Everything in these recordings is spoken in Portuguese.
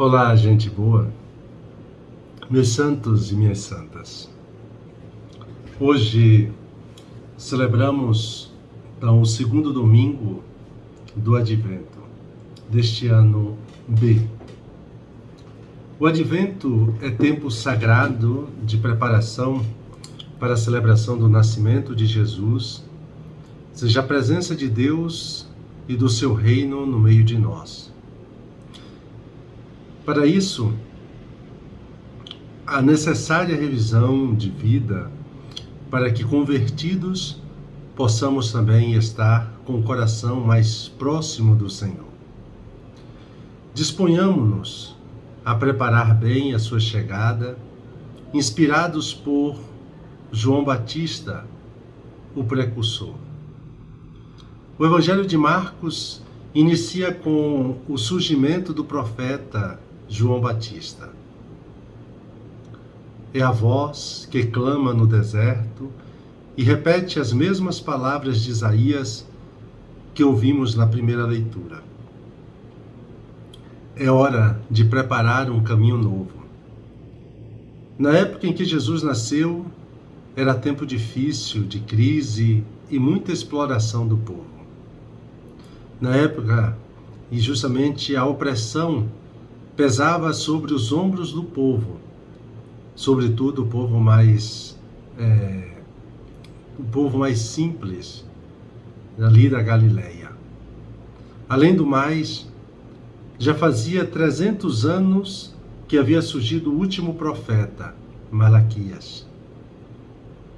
Olá, gente boa, meus santos e minhas santas. Hoje celebramos, então, o segundo domingo do Advento, deste ano B. O Advento é tempo sagrado de preparação para a celebração do nascimento de Jesus, seja a presença de Deus e do seu reino no meio de nós. Para isso, a necessária revisão de vida para que, convertidos, possamos também estar com o coração mais próximo do Senhor. Disponhamos-nos a preparar bem a sua chegada, inspirados por João Batista, o precursor. O Evangelho de Marcos inicia com o surgimento do profeta João Batista. É a voz que clama no deserto e repete as mesmas palavras de Isaías que ouvimos na primeira leitura. É hora de preparar um caminho novo. Na época em que Jesus nasceu, era tempo difícil, de crise e muita exploração do povo. Na época, e justamente a opressão pesava sobre os ombros do povo, sobretudo o povo mais simples, ali da Galileia. Além do mais, já fazia 300 anos que havia surgido o último profeta, Malaquias,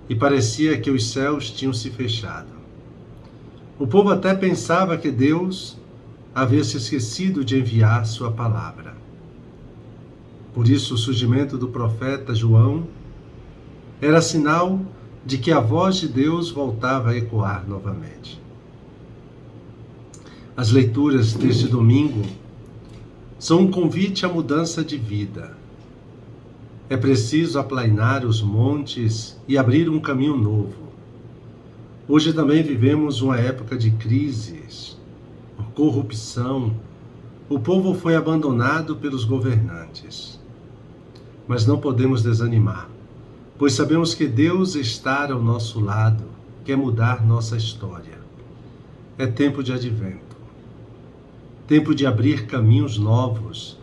e parecia que os céus tinham se fechado. O povo até pensava que Deus havia se esquecido de enviar sua palavra. Por isso, o surgimento do profeta João era sinal de que a voz de Deus voltava a ecoar novamente. As leituras deste domingo são um convite à mudança de vida. É preciso aplainar os montes e abrir um caminho novo. Hoje também vivemos uma época de crises, corrupção. O povo foi abandonado pelos governantes. Mas não podemos desanimar, pois sabemos que Deus está ao nosso lado, quer mudar nossa história. É tempo de advento, tempo de abrir caminhos novos,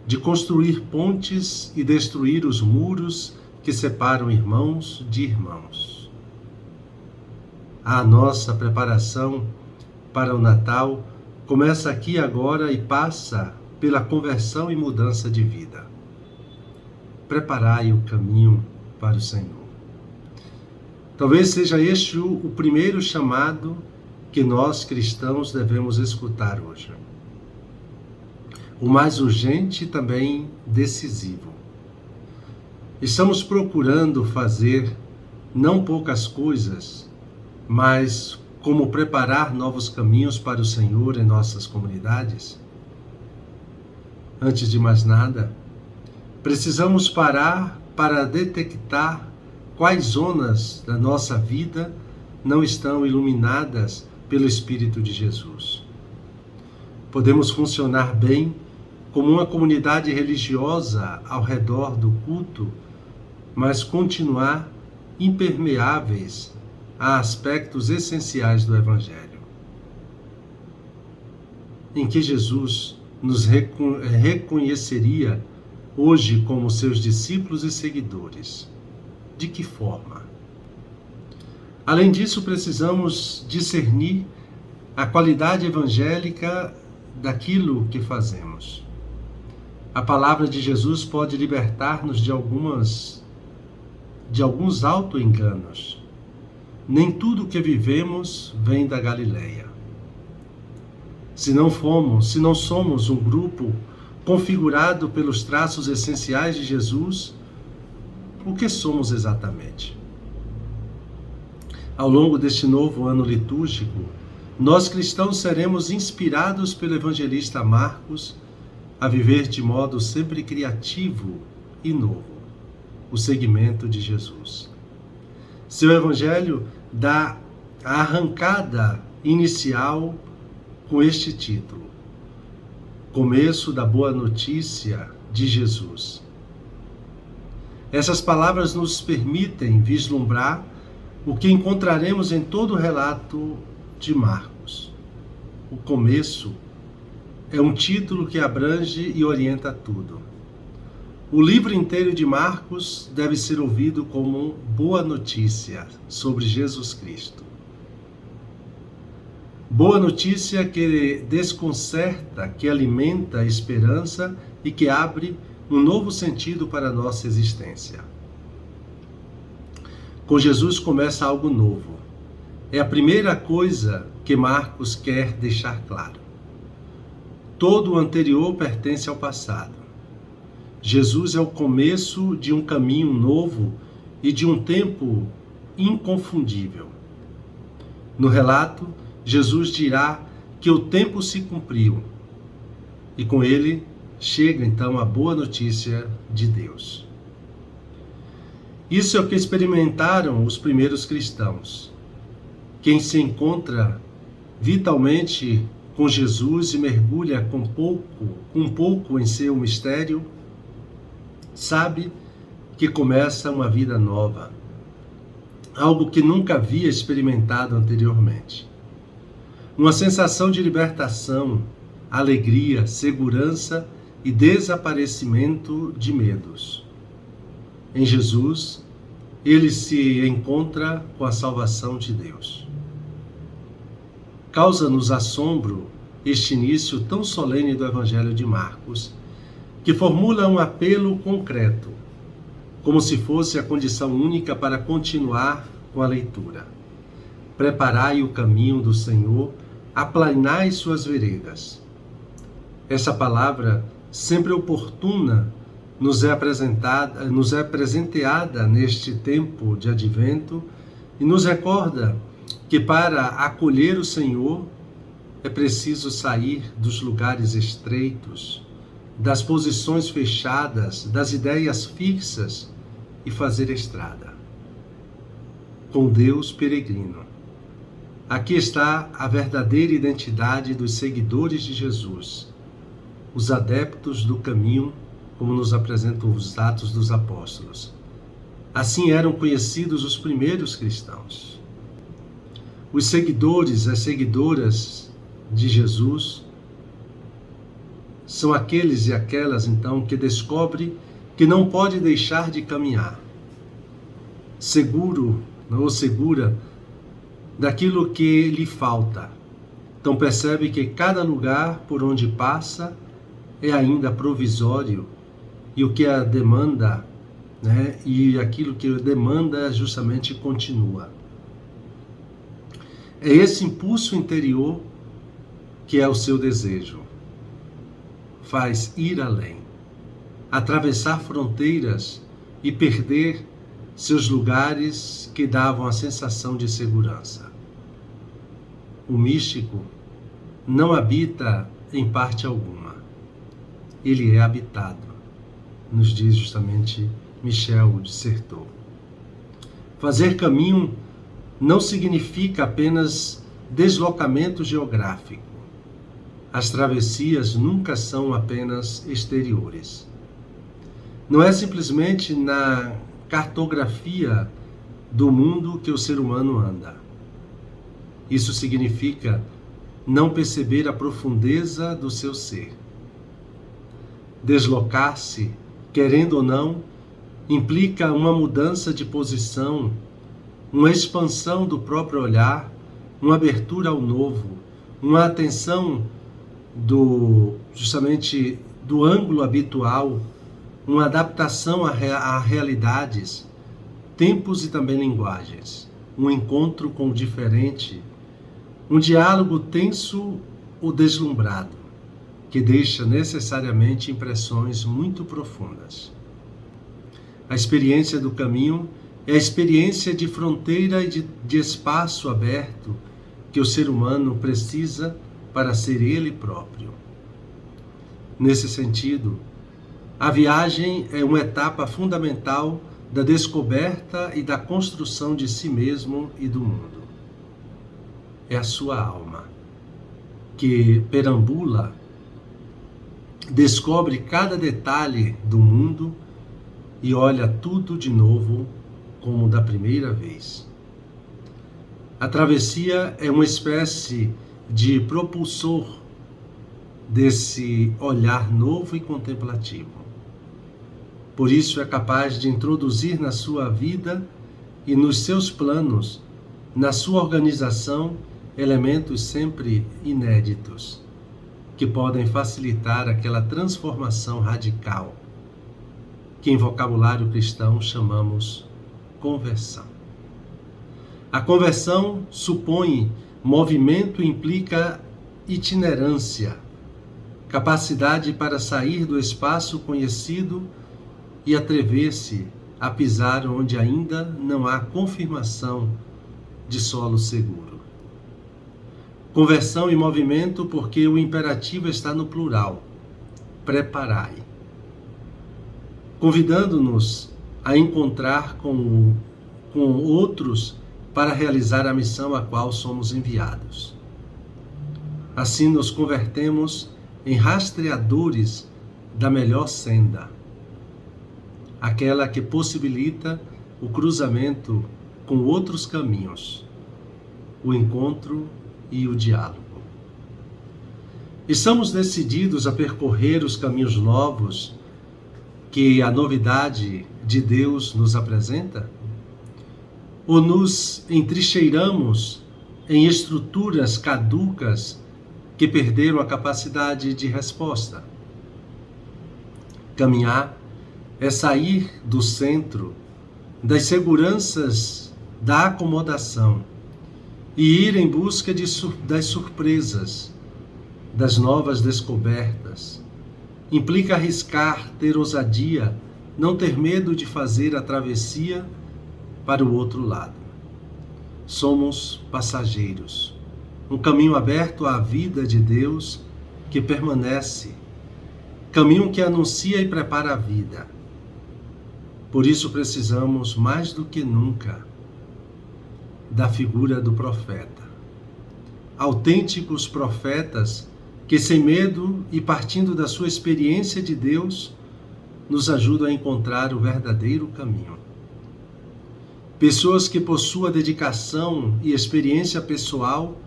de construir pontes e destruir os muros que separam irmãos de irmãos. A nossa preparação para o Natal começa aqui agora e passa pela conversão e mudança de vida. Preparai o caminho para o Senhor. Talvez seja este o primeiro chamado que nós cristãos devemos escutar hoje. O mais urgente e também decisivo. Estamos procurando fazer não poucas coisas, mas como preparar novos caminhos para o Senhor em nossas comunidades? Antes de mais nada, precisamos parar para detectar quais zonas da nossa vida não estão iluminadas pelo Espírito de Jesus. Podemos funcionar bem como uma comunidade religiosa ao redor do culto, mas continuar impermeáveis a aspectos essenciais do Evangelho, em que Jesus nos reconheceria hoje como seus discípulos e seguidores. De que forma? Além disso, precisamos discernir a qualidade evangélica daquilo que fazemos. A palavra de Jesus pode libertar-nos de alguns auto-enganos. Nem tudo que vivemos vem da Galileia. Se não somos um grupo configurado pelos traços essenciais de Jesus, o que somos exatamente? Ao longo deste novo ano litúrgico, nós cristãos seremos inspirados pelo evangelista Marcos a viver de modo sempre criativo e novo o seguimento de Jesus. Seu evangelho dá a arrancada inicial com este título: começo da boa notícia de Jesus. Essas palavras nos permitem vislumbrar o que encontraremos em todo o relato de Marcos. O começo é um título que abrange e orienta tudo. O livro inteiro de Marcos deve ser ouvido como boa notícia sobre Jesus Cristo. Boa notícia que desconcerta, que alimenta a esperança e que abre um novo sentido para a nossa existência. Com Jesus começa algo novo. É a primeira coisa que Marcos quer deixar claro. Todo o anterior pertence ao passado. Jesus é o começo de um caminho novo e de um tempo inconfundível. No relato, Jesus dirá que o tempo se cumpriu e com ele chega então a boa notícia de Deus. Isso é o que experimentaram os primeiros cristãos. Quem se encontra vitalmente com Jesus e mergulha um pouco em seu mistério, sabe que começa uma vida nova, algo que nunca havia experimentado anteriormente. Uma sensação de libertação, alegria, segurança e desaparecimento de medos. Em Jesus, ele se encontra com a salvação de Deus. Causa-nos assombro este início tão solene do Evangelho de Marcos, que formula um apelo concreto, como se fosse a condição única para continuar com a leitura. Preparai o caminho do Senhor, aplainai suas veredas. Essa palavra, sempre oportuna, nos é presenteada neste tempo de advento e nos recorda que para acolher o Senhor é preciso sair dos lugares estreitos, das posições fechadas, das ideias fixas e fazer estrada. Com Deus peregrino. Aqui está a verdadeira identidade dos seguidores de Jesus, os adeptos do caminho, como nos apresentam os Atos dos Apóstolos. Assim eram conhecidos os primeiros cristãos. Os seguidores, as seguidoras de Jesus, são aqueles e aquelas, então, que descobrem que não pode deixar de caminhar, seguro ou segura daquilo que lhe falta. Então percebe que cada lugar por onde passa é ainda provisório e o que a demanda, e aquilo que demanda justamente continua. É esse impulso interior que é o seu desejo. Faz ir além, atravessar fronteiras e perder seus lugares que davam a sensação de segurança. O místico não habita em parte alguma. Ele é habitado, nos diz justamente Michel de Certeau. Fazer caminho não significa apenas deslocamento geográfico. As travessias nunca são apenas exteriores. Não é simplesmente na cartografia do mundo que o ser humano anda. Isso significa não perceber a profundeza do seu ser. Deslocar-se, querendo ou não, implica uma mudança de posição, uma expansão do próprio olhar, uma abertura ao novo, uma atenção justamente do ângulo habitual, uma adaptação a realidades, tempos e também linguagens, um encontro com o diferente, um diálogo tenso ou deslumbrado, que deixa necessariamente impressões muito profundas. A experiência do caminho é a experiência de fronteira e de espaço aberto que o ser humano precisa para ser ele próprio. Nesse sentido, a viagem é uma etapa fundamental da descoberta e da construção de si mesmo e do mundo. É a sua alma, que perambula descobre cada detalhe do mundo e olha tudo de novo como da primeira vez. A travessia é uma espécie de propulsor desse olhar novo e contemplativo. Por isso é capaz de introduzir na sua vida e nos seus planos, na sua organização, elementos sempre inéditos, que podem facilitar aquela transformação radical, que em vocabulário cristão chamamos conversão. A conversão supõe movimento e implica itinerância, capacidade para sair do espaço conhecido e atrever-se a pisar onde ainda não há confirmação de solo seguro. Conversão e movimento porque o imperativo está no plural, preparai, convidando-nos a encontrar com outros para realizar a missão a qual somos enviados. Assim nos convertemos em rastreadores da melhor senda, aquela que possibilita o cruzamento com outros caminhos, o encontro e o diálogo. Estamos decididos a percorrer os caminhos novos que a novidade de Deus nos apresenta? Ou nos entrincheiramos em estruturas caducas que perderam a capacidade de resposta? Caminhar é sair do centro, das seguranças da acomodação e ir em busca das surpresas, das novas descobertas. Implica arriscar, ter ousadia, não ter medo de fazer a travessia para o outro lado. Somos passageiros, um caminho aberto à vida de Deus que permanece, caminho que anuncia e prepara a vida. Por isso precisamos, mais do que nunca, da figura do profeta. Autênticos profetas que, sem medo e partindo da sua experiência de Deus, nos ajudam a encontrar o verdadeiro caminho. Pessoas que, por sua dedicação e experiência pessoal,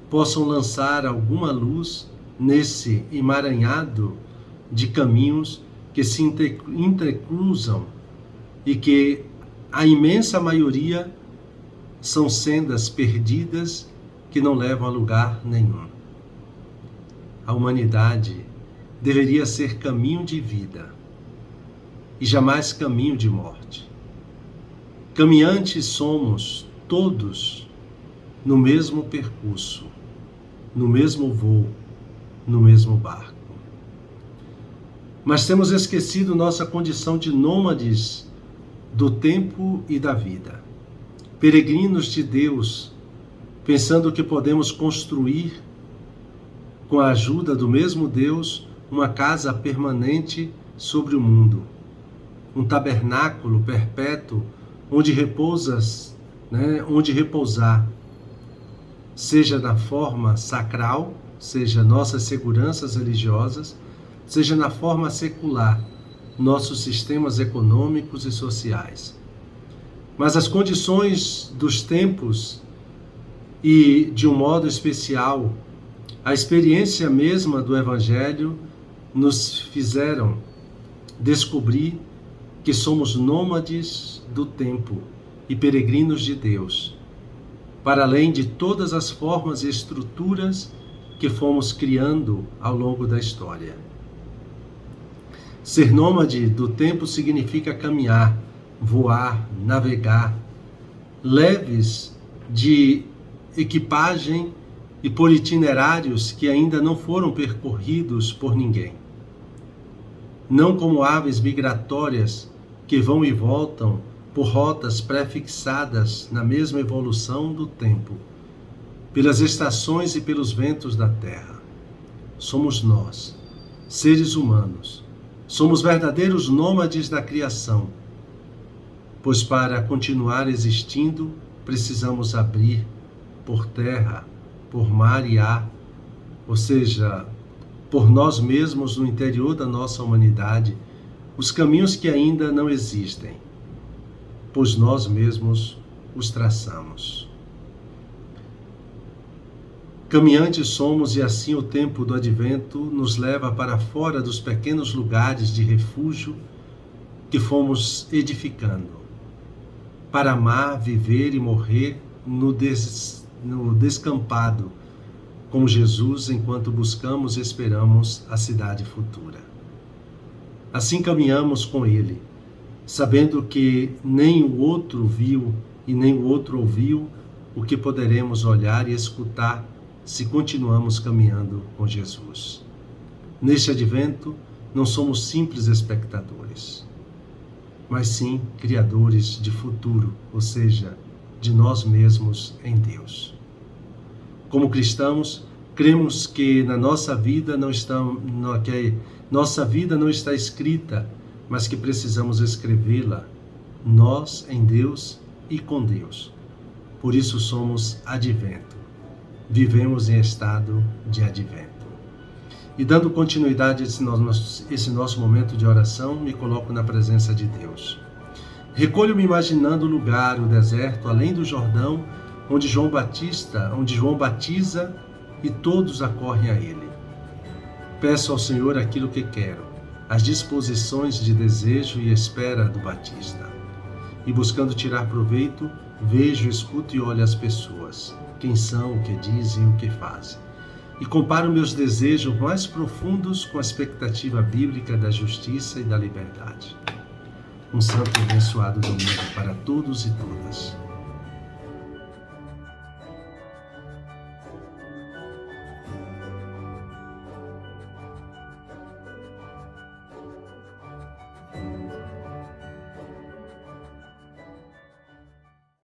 possam lançar alguma luz nesse emaranhado de caminhos que se entrecruzam e que a imensa maioria são sendas perdidas que não levam a lugar nenhum. A humanidade deveria ser caminho de vida e jamais caminho de morte. Caminhantes somos todos no mesmo percurso, no mesmo voo, no mesmo barco. Mas temos esquecido nossa condição de nômades do tempo e da vida, peregrinos de Deus, pensando que podemos construir, com a ajuda do mesmo Deus, uma casa permanente sobre o mundo, um tabernáculo perpétuo onde repousar, seja na forma sacral, seja nossas seguranças religiosas, seja na forma secular, nossos sistemas econômicos e sociais. Mas as condições dos tempos e, de um modo especial, a experiência mesma do Evangelho nos fizeram descobrir que somos nômades do tempo e peregrinos de Deus, para além de todas as formas e estruturas que fomos criando ao longo da história. Ser nômade do tempo significa caminhar, voar, navegar, leves de equipagem e por itinerários que ainda não foram percorridos por ninguém. Não como aves migratórias que vão e voltam por rotas pré-fixadas na mesma evolução do tempo, pelas estações e pelos ventos da terra. Somos nós, seres humanos, somos verdadeiros nômades da criação, pois para continuar existindo precisamos abrir por terra, por mar e ar, ou seja, por nós mesmos no interior da nossa humanidade os caminhos que ainda não existem, pois nós mesmos os traçamos. Caminhantes somos e assim o tempo do advento nos leva para fora dos pequenos lugares de refúgio que fomos edificando, para amar, viver e morrer no descampado, como Jesus, enquanto buscamos e esperamos a cidade futura. Assim caminhamos com Ele, sabendo que nem o outro viu e nem o outro ouviu o que poderemos olhar e escutar se continuamos caminhando com Jesus. Neste advento, não somos simples espectadores, mas sim criadores de futuro, ou seja, de nós mesmos em Deus. Como cristãos, cremos que nossa vida não está escrita, mas que precisamos escrevê-la, nós em Deus e com Deus. Por isso somos advento. Vivemos em estado de advento. E dando continuidade a esse nosso momento de oração, me coloco na presença de Deus. Recolho-me imaginando o lugar, o deserto, além do Jordão, onde João batiza e todos acorrem a ele. Peço ao Senhor aquilo que quero, as disposições de desejo e espera do Batista. E buscando tirar proveito, vejo, escuto e olho as pessoas, quem são, o que dizem, o que fazem. E comparo meus desejos mais profundos com a expectativa bíblica da justiça e da liberdade. Um santo e abençoado domingo para todos e todas.